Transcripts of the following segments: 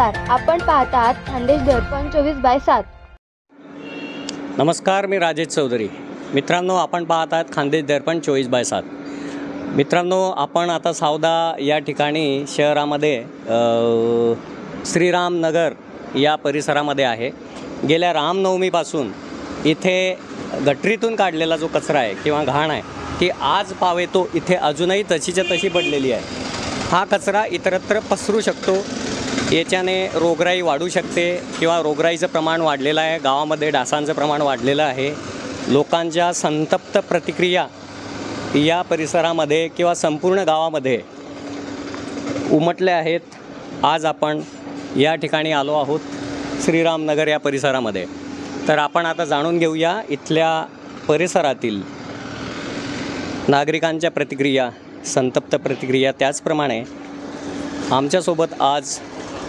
नमस्कार, आपण पाहतात खानदेश दर्पण 24/7। नमस्कार, मी राजेश चौधरी। मित्रांनो, आपण पाहत आहात खानदेश दर्पण 24/7। मित्रांनो, आपण आता सावदा या ठिकाणी शहरामध्ये श्रीराम नगर या परिसरामध्ये आहे। गेल्या रामनवमीपासून इथे गटरीतून काढलेला जो कचरा आहे किंवा घाण आहे ती आज पावे तो इथे अजूनही तशीच्या तशी पडलेली आहे। हा कचरा इतरत्र पसरू शकतो, याच्याने रोगराई वाढू शकते किंवा रोगराईचं प्रमाण वाढलेलं आहे। गावामध्ये डासांचं प्रमाण वाढलेलं आहे। लोकांच्या संतप्त प्रतिक्रिया या परिसरामध्ये किंवा संपूर्ण गावामध्ये उमटल्या आहेत। आज आपण या ठिकाणी आलो आहोत श्रीराम नगर या परिसरामध्ये। तर आपण आता जाणून घेऊया इथल्या परिसरातील नागरिकांच्या प्रतिक्रिया, संतप्त प्रतिक्रिया। त्याचप्रमाणे आमच्यासोबत आज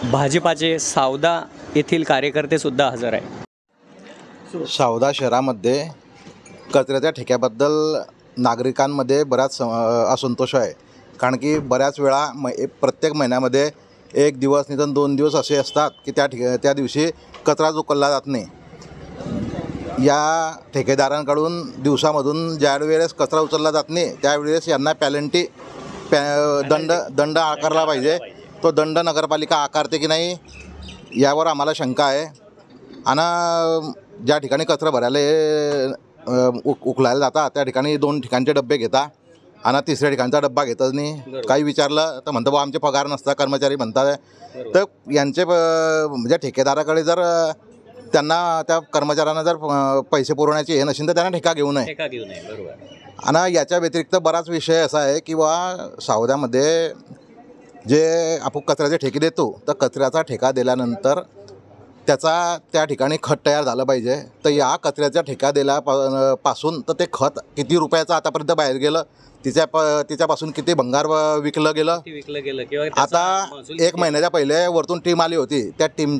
भाजपाचे सावदा येथील कार्यकर्ते सुद्धा हजर आहे। सावदा शहरामध्ये कचऱ्याच्या ठेक्याबद्दल नागरिकांमध्ये बराच असंतोष आहे। कारण की बऱ्याच वेळा प्रत्येक महिन्यामध्ये एक दिवस निदान 2 दिवस असे असतात की त्या दिवशी कचरा उचलला जात नाही। या ठेकेदारांकडून दिवसामधून ज्या वेळेस कचरा उचलला जात नाही त्यावेळेस यांना दंड आकारला पाहिजे। तो दंड नगरपालिका आकारते की नाही यावर आम्हाला शंका आहे। आणि ज्या ठिकाणी कचरा भरायला उकलायला जातात त्या ठिकाणी 2 ठिकाणचे डब्बे घेता आणि 3ऱ्या ठिकाणचा डब्बा घेतच नाही। काही विचारलं तर म्हणतं बा आमचे पगार नसतात, कर्मचारी म्हणतात। तर यांचे म्हणजे ठेकेदाराकडे जर त्यांना त्या कर्मचाऱ्यांना जर पैसे पुरवण्याचे हे नसेल तर त्यांना ठेका घेऊ नये। बरोबर। आणि याच्या व्यतिरिक्त बराच विषय असा आहे की सावद्यामध्ये जे आपण कचऱ्याचे ठेके देतो तर कचऱ्याचा ठेका दिल्यानंतर त्याचा त्या ठिकाणी खत तयार झालं पाहिजे। तर या कचऱ्याचा ठेका दिल्यापासून तर ते खत किती रुपयाचं आतापर्यंत बाहेर गेलं, तिच्यापासून किती भंगार विकलं गेलं। आता 1 महिन्याच्या पहिले वरतून टीम आली होती। त्या टीम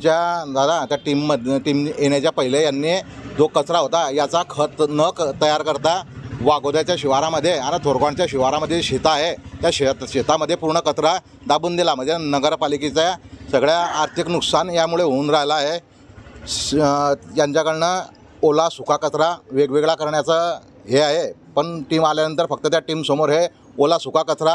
येण्याच्या पहिले यांनी जो कचरा होता याचा खत न तयार करता वाघोद्याच्या शिवारामध्ये आणि थोरगावच्या शिवारामध्ये शेत आहे त्या शेतामध्ये पूर्ण कचरा दाबून दिला। म्हणजे नगरपालिकेच्या सगळ्या आर्थिक नुकसान यामुळे होऊन राहिलं आहे। यांच्याकडनं ओला सुका कचरा वेगवेगळा करण्याचं हे आहे, पण टीम आल्यानंतर फक्त त्या टीमसमोर हे ओला सुका कचरा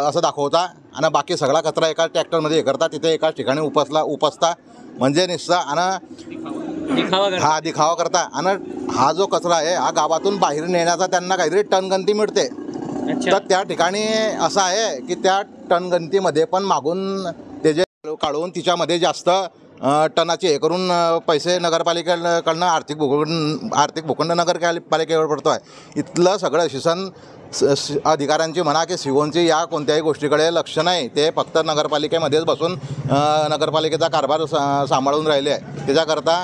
असं दाखवता आणि बाकी सगळा कचरा एका ट्रॅक्टरमध्ये हे करता, तिथे एकाच ठिकाणी उपसता म्हणजे निस्सा आणि दिखावा करता। आणि हा जो कचरा आहे हा गावातून बाहेर नेण्याचा त्यांना काहीतरी टनगंती मिळते। तर त्या ठिकाणी असं आहे की त्या टनगंतीमध्ये पण मागून ते जे काढून तिच्यामध्ये जास्त टनाचे हे करून पैसे नगरपालिकेकडनं आर्थिक भूखंड नगरपालिकेवर पडतो आहे। इथलं सगळं शासन अधिकाऱ्यांची म्हणा की सीओंची या कोणत्याही गोष्टीकडे लक्ष नाही। ते फक्त नगरपालिकेमध्येच बसून नगरपालिकेचा कारभार सांभाळून राहिले आहे। त्याच्याकरता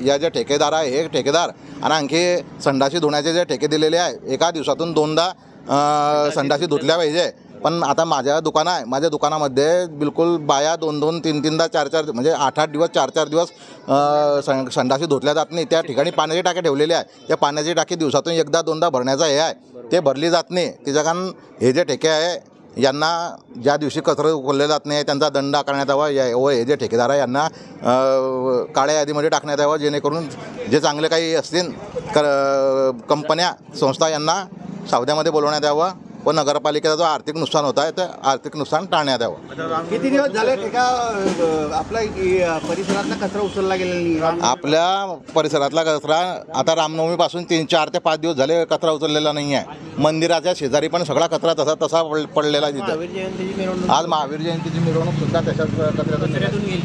या जे ठेकेदार आहे हे ठेकेदार आणि आणखी संडासी धुण्याचे जे ठेके दिलेले आहे एका दिवसातून 2दा संडासी धुतल्या पाहिजे। पण आता माझ्या दुकान आहे, माझ्या दुकानामध्ये बिलकुल बाया 2-2, 3-3दा 4-4 म्हणजे 8-8 दिवस 4-4 दिवस संडासी धुतल्या जात नाही। त्या ठिकाणी पाण्याची टाके ठेवलेले आहे, त्या पाण्याची टाकी दिवसातून 1दा-2दा भरण्याचा हे आहे, ते भरली जात नाही। त्याच्या कारण हे जे ठेके आहे यांना ज्या दिवशी कचरा उचलले जात नाही त्यांचा दंड आकारण्यात यावा व हे जे ठेकेदार आहे यांना काळ्या यादीमध्ये टाकण्यात यावं, जेणेकरून जे चांगले काही असतील कंपन्या संस्था यांना सावद्यामध्ये बोलवण्यात यावं व नगरपालिकेचा जो आर्थिक नुकसान होत आहे तर आर्थिक नुकसान टाळण्यात यावं। किती दिवस झाले ठेका आपल्या परिसरातला कचरा उचलला गेलेला नाही? आपल्या परिसरातला कचरा आता रामनवमीपासून 4 ते 5 दिवस झाले कचरा उचललेला नाही आहे। मंदिराच्या शेजारी पण सगळा कचरा तसा पडलेला आहे तिथे। आज महावीर जयंतीची मिरवणूक सुद्धा तशाच कचऱ्यातून गेली।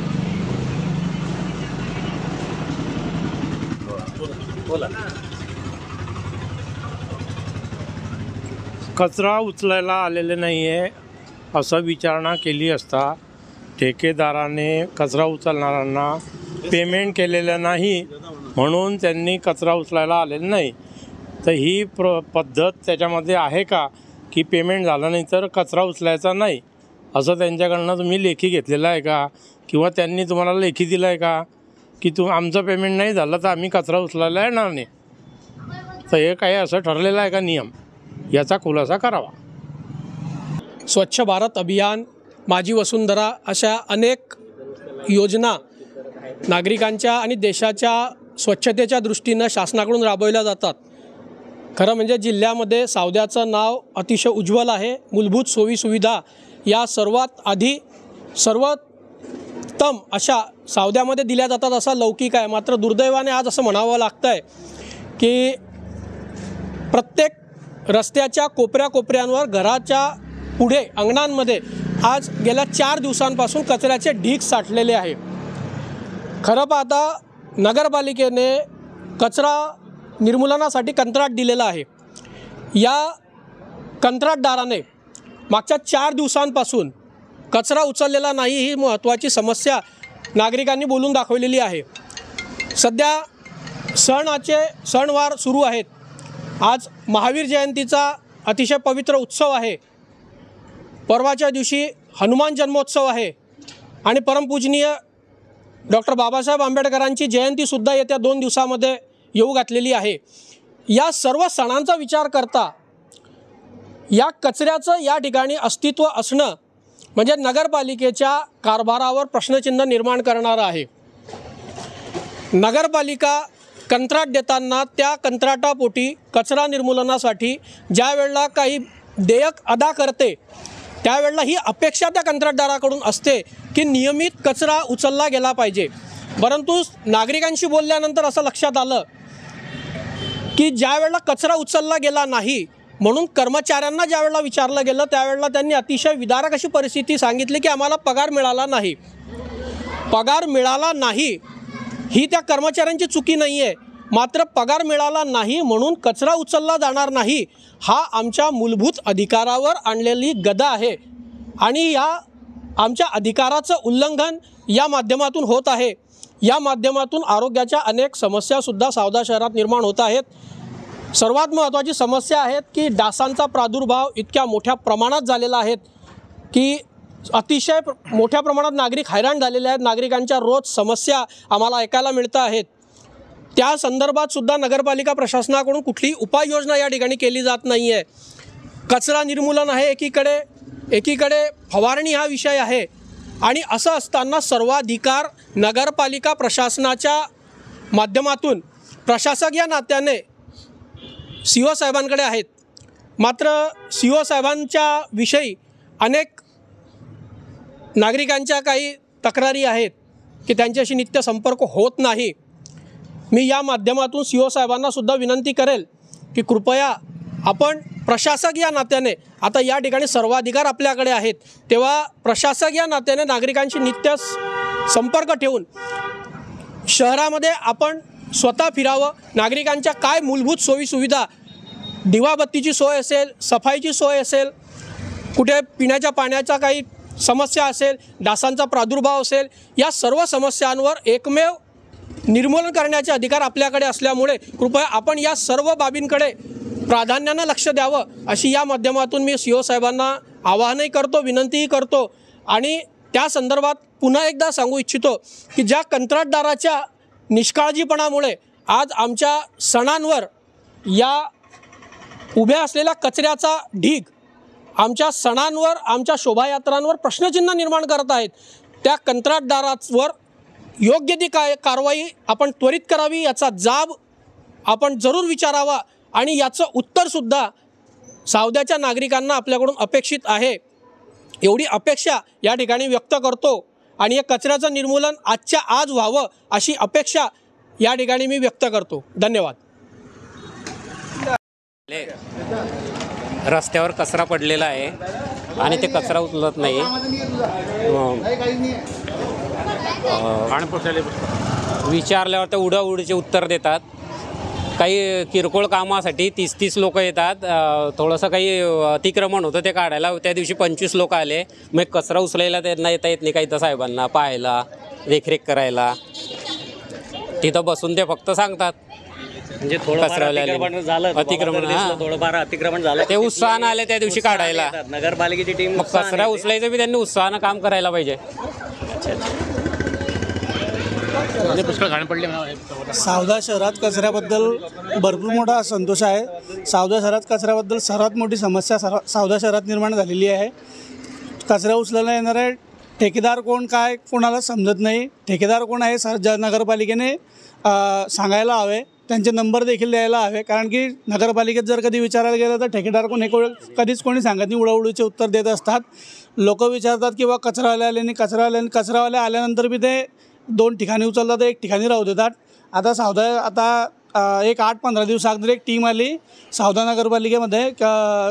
बोला। कचरा उचलायला आलेले नाही आहे असं विचारणा केली असता ठेकेदाराने कचरा उचलणाऱ्यांना पेमेंट केलेलं नाही म्हणून त्यांनी कचरा उचलायला आलेलं नाही। तर ही पद्धत त्याच्यामध्ये आहे का की पेमेंट झालं नाही तर कचरा उचलायचा नाही असं त्यांच्याकडनं तुम्ही लेखी घेतलेलं आहे का, किंवा त्यांनी तुम्हाला लेखी दिलं आहे का की आमचं पेमेंट नाही झालं तर आम्ही कचरा उचलायला येणार नाही? तर हे काही असं ठरलेलं आहे का नियम, याचा खुलासा करावा। स्वच्छ भारत अभियान, माझी वसुंधरा अशा अनेक योजना नागरिकांच्या आणि देशाच्या स्वच्छतेच्या दृष्टीनं शासनाकडून राबवल्या जातात. खरं म्हणजे जिल्ह्यामध्ये सावद्याचं नाव अतिशय उज्ज्वल आहे. मूलभूत सोयीसुविधा या सर्वात आधी सर्वोत्तम अशा सावद्यामध्ये दिल्या जातात असा लौकिक आहे. मात्र दुर्दैवाने आज असं म्हणावं लागतं आहे की प्रत्येक रस्त्याच्या कोपऱ्याकोपऱ्यांवर घराच्या पुढे अंगणांमध्ये आज गेल्या 4 दिवसांपासून कचऱ्याचे ढीग साठलेले आहे. खरं पाहता नगरपालिकेने कचरा निर्मूलनासाठी कंत्राट दिलेलं आहे. या कंत्राटदाराने मागच्या 4 दिवसांपासून कचरा उचललेला नाही ही महत्त्वाची समस्या नागरिकांनी बोलून दाखवलेली आहे. सध्या सणवार सुरू आहेत. आज महावीर जयंतीचा अतिशय पवित्र उत्सव आहे. परवाच्या दिवशी हनुमान जन्मोत्सव आहे आणि परमपूजनीय डॉक्टर बाबासाहेब आंबेडकरांची जयंतीसुद्धा येत्या 2 दिवसामध्ये येऊ घातलेली आहे. या सर्व सणांचा विचार करता या कचऱ्याचं या ठिकाणी अस्तित्व असणं म्हणजे नगरपालिकेच्या कारभारावर प्रश्नचिन्ह निर्माण करणारं आहे. नगरपालिका कंत्राट देताना त्या कंत्राटापोटी कचरा निर्मूलनासाठी ज्या वेळेला काही देयक अदा करते त्यावेळेला ही अपेक्षा त्या कंत्राटदाराकडून असते की नियमित कचरा उचलला गेला पाहिजे. परंतु नागरिकांशी बोलल्यानंतर असं लक्षात आलं की ज्या वेळेला कचरा उचलला गेला नाही म्हणून कर्मचाऱ्यांना ज्या वेळेला विचारलं गेलं त्यावेळेला त्यांनी अतिशय विदारक अशी परिस्थिती सांगितली की आम्हाला पगार मिळाला नाही. पगार मिळाला नाही ही त्या कर्मचाऱ्यांची चुकी नाही आहे. मात्र पगार मिळाला नाही म्हणून कचरा उचलला जाणार नाही हा आमच्या मूलभूत अधिकारावर आणलेली गदा आहे आणि या आमच्या अधिकाराचं उल्लंघन या माध्यमातून होत आहे. या माध्यमातून आरोग्याच्या अनेक समस्यासुद्धा सावदा शहरात निर्माण होत आहेत. सर्वात महत्त्वाची समस्या आहेत की डासांचा प्रादुर्भाव इतक्या मोठ्या प्रमाणात झालेला आहे की अतिशय मोठ्या प्रमाणात नागरिक हैराण झालेले आहेत. नागरिकांच्या रोज समस्या आम्हाला ऐकायला मिळत आहेत. त्या संदर्भात सुद्धा नगरपालिका प्रशासनाकडून कुठलीही उपाययोजना या ठिकाणी केली जात नाही आहे. कचरा निर्मूलन आहे एकीकडे फवारणी हा विषय आहे आणि असं असताना सर्वाधिकार नगरपालिका प्रशासनाच्या माध्यमातून प्रशासक या नात्याने CO साहेबांकडे आहेत. मात्र CO साहेबांच्या विषयी अनेक नागरिकांच्या काही तक्रारी आहेत की त्यांच्याशी नित्य संपर्क होत नाही. मी या माध्यमातून CO साहेबांना सुद्धा विनंती करेल की कृपया आपण प्रशासक या नात्याने आता या ठिकाणी सर्वाधिकार आपल्याकडे आहेत तेव्हा प्रशासक या नात्याने नागरिकांशी नित्य संपर्क ठेवून शहरामध्ये आपण स्वतः फिरावं. नागरिकांच्या काय मूलभूत सोयीसुविधा दिवाबत्तीची सोय असेल, सफाईची सोय असेल, कुठे पिण्याच्या पाण्याचा काही समस्या असेल, डासांचा प्रादुर्भाव असेल, या सर्व समस्यांवर एकमेव निर्मूलन करण्याचे अधिकार आपल्याकडे असल्यामुळे कृपया आपण या सर्व बाबींकडे प्राधान्यानं लक्ष द्यावं अशी या माध्यमातून मी CO साहेबांना आवाहनही करतो, विनंतीही करतो. आणि त्या संदर्भात पुन्हा एकदा सांगू इच्छितो की ज्या कंत्राटदाराच्या निष्काळजीपणामुळे आज आमच्या सणांवर या उभ्या असलेल्या कचऱ्याचा ढीग आमच्या सणांवर आमच्या शोभायात्रांवर प्रश्नचिन्ह निर्माण करत आहेत त्या कंत्राटदारावर योग्य ती कारवाई आपण त्वरित करावी याचा जाब आपण जरूर विचारावा आणि याचं उत्तरसुद्धा सावद्याच्या नागरिकांना आपल्याकडून अपेक्षित आहे. एवढी अपेक्षा या ठिकाणी व्यक्त करतो आणि या कचऱ्याचं निर्मूलन आजच्या आज व्हावं अशी अपेक्षा या ठिकाणी मी व्यक्त करतो. धन्यवाद. रस्त्यावर कचरा पडलेला आहे आणि ते कचरा उचलत नाही. विचारल्यावर ते उडाउडीचे उत्तर देतात. काही किरकोळ कामासाठी 30 लोक येतात. थोडंसं काही अतिक्रमण होतं ते काढायला त्या दिवशी 25 लोक आले. मग कचरा उचलायला त्यांना येता येत नाही काही तर साहेबांना पाहायला देखरेख करायला. तिथं बसून ते फक्त सांगतात म्हणजे थोडंफार अतिक्रमण झालं ते उत्साहानं आले त्या दिवशी काढायला. नगरपालिकेची टीम मग कचरा उचलायचं बी त्यांनी उत्साहानं काम करायला पाहिजे. सावदा शहरात कचऱ्याबद्दल भरपूर मोठा संतोष आहे. सावदा शहरात कचऱ्याबद्दल सर्वात मोठी समस्या सावदा शहरात निर्माण झालेली आहे. कचरा उचलायला येणारे ठेकेदार कोण काय कोणाला समजत नाही. ठेकेदार कोण आहे नगरपालिकेने सांगायला हवे, त्यांचे नंबर देखील द्यायला हवे. कारण की नगरपालिकेत जर कधी विचारायला गेलं तर ठेकेदार कोण कधीच कोणी सांगत नाही, उडवडीचे उत्तर देत असतात. लोक विचारतात की बा कचरावाले आल्यानंतर बी ते 2 ठिकाणी उचलतात, 1 ठिकाणी राहू देतात. आता एक 8-15 दिवस अगोदर एक टीम आली सावदा नगरपालिकेमध्ये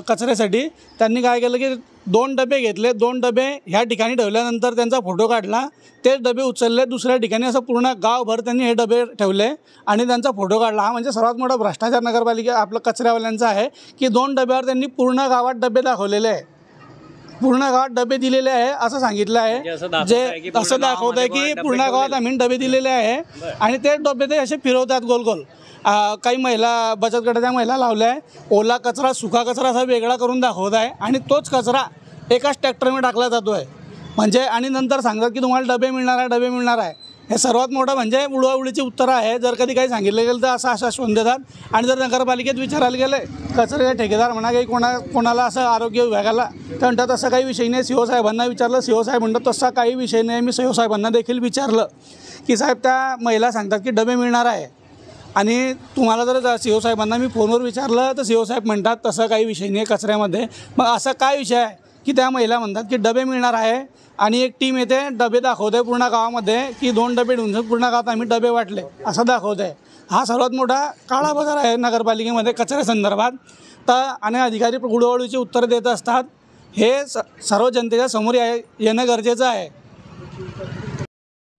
कचऱ्यासाठी. त्यांनी काय केलं की 2 डबे घेतले, 2 डबे ह्या ठिकाणी ठेवल्यानंतर त्यांचा फोटो काढला, तेच डबे उचलले दुसऱ्या ठिकाणी, असं पूर्ण गावभर त्यांनी हे डबे ठेवले आणि त्यांचा फोटो काढला. हा म्हणजे सर्वात मोठा भ्रष्टाचार नगरपालिका आपलं कचऱ्यावाल्यांचा आहे की 2 डब्यावर त्यांनी पूर्ण गावात डबे दाखवलेले आहे, पूर्ण गावात डबे दिलेले आहे असं सांगितलं आहे. जे असं दाखवत आहे की पूर्ण गावात आम्ही डबे दिलेले आहे आणि ते डबे ते असे फिरवतात गोल गोल. काही महिला बचत गटाच्या महिला लावल्या आहे, ओला कचरा सुका कचरा असा वेगळा करून दाखवत आहे आणि तोच कचरा एकाच ट्रॅक्टरमध्ये टाकला जातो आहे म्हणजे. आणि नंतर सांगतात की तुम्हाला डबे मिळणार आहे. हे सर्वात मोठं म्हणजे उडवाउडीची उत्तरं आहे. जर कधी काही सांगितलं गेलं तर असं आश्वासन देतात आणि जर नगरपालिकेत विचारायला गेले कचऱ्याचे ठेकेदार म्हणा काही कोणाला असं आरोग्य विभागाला तर म्हणतात तसं काही विषय नाही. CO साहेबांना विचारलं, CO साहेब म्हणतात तसा काही विषय नाही. मी CO साहेबांना देखील विचारलं की साहेब त्या महिला सांगतात की डबे मिळणार आहे आणि तुम्हाला जर CO साहेबांना मी फोनवर विचारलं तर CO साहेब म्हणतात तसं काही विषय नाही कचऱ्यामध्ये. मग असा काय विषय आहे की त्या महिला म्हणतात की डबे मिळणार आहे आणि एक टीम येते डबे दाखवते पूर्ण गावामध्ये की 2 डबे ढूंढून पूर्ण गावात आम्ही डबे वाटले असं दाखवत आहे. हा सर्वात मोठा काळा बाजार आहे नगरपालिकेमध्ये कचऱ्यासंदर्भात. आणि अधिकारी उडवडीची उत्तरं देत असतात. हे सर्व जनतेच्या समोर येणं गरजेचं आहे.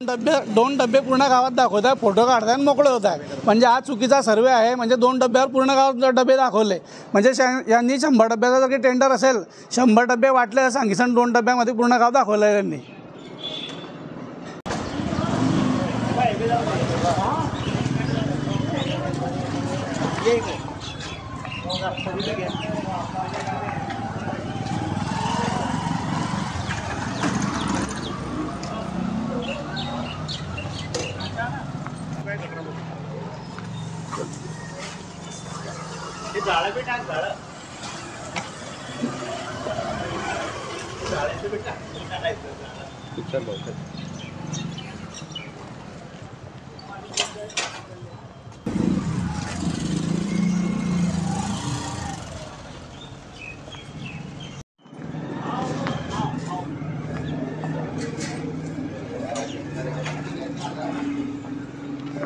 2 डबे पूर्ण गावात दाखवत आहे, फोटो काढताय आणि मोकळे होत आहे. म्हणजे हा चुकीचा सर्वे आहे. म्हणजे 2 डब्यावर पूर्ण गावात डबे दाखवले म्हणजे यांनी 100 डब्याचा जर काही टेंडर असेल 100 डबे वाटले सांगितलं 2 डब्यामध्ये पूर्ण गाव दाखवलं आहे त्यांनी.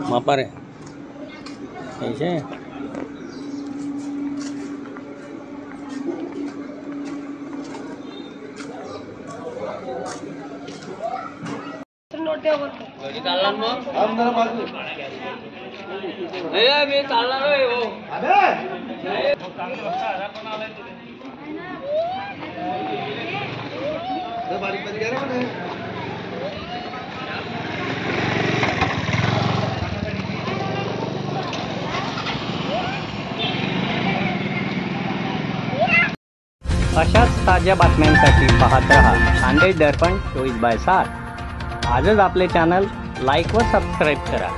मापा रे ऐसे अशाच ताज्या बातम्यांसाठी पाहत रहा खानदेश दर्पण 24/7. आजच आपले चॅनल लाईक व सबस्क्राईब करा.